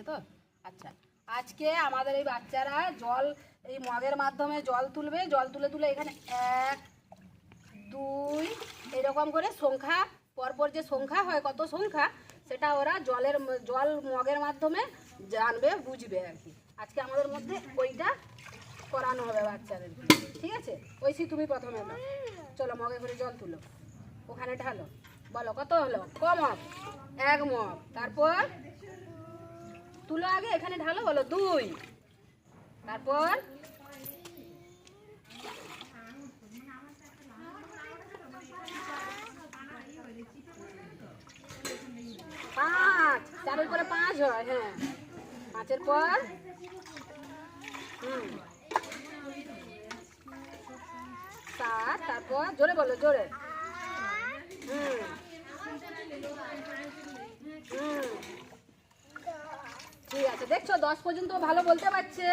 আছে তো? আচ্ছা, আজকে আমাদের এই বাচ্চারা জল এই মগের মাধ্যমে জল তুলবে। জল তুলে তুলে এখানে 1 2 এরকম করে সংখ্যা পরপর যে সংখ্যা হয়, কত সংখ্যা, সেটা ওরা জল মগের মাধ্যমে জানবে, বুঝবে আর কি। আজকে আমাদের মধ্যে ওইটা করানো হবে বাচ্চাদের, ঠিক আছে? ঐশী তুমি প্রথমে দাও, চলো মগে করে জল তুলো, ওখানে ঢালো, বলো কত হলো? ক মগ? 1 মগ। তারপর তুলো আগে, এখানে ঢালো, বলো 2। তারপর 5, 4-এর পরে 5 হয়, হ্যাঁ 5-এর পর 7, তারপর জোরে বলো, জোরে। ঠিক আছে, দেখছো 10 পর্যন্ত ভালো বলতে পারছে।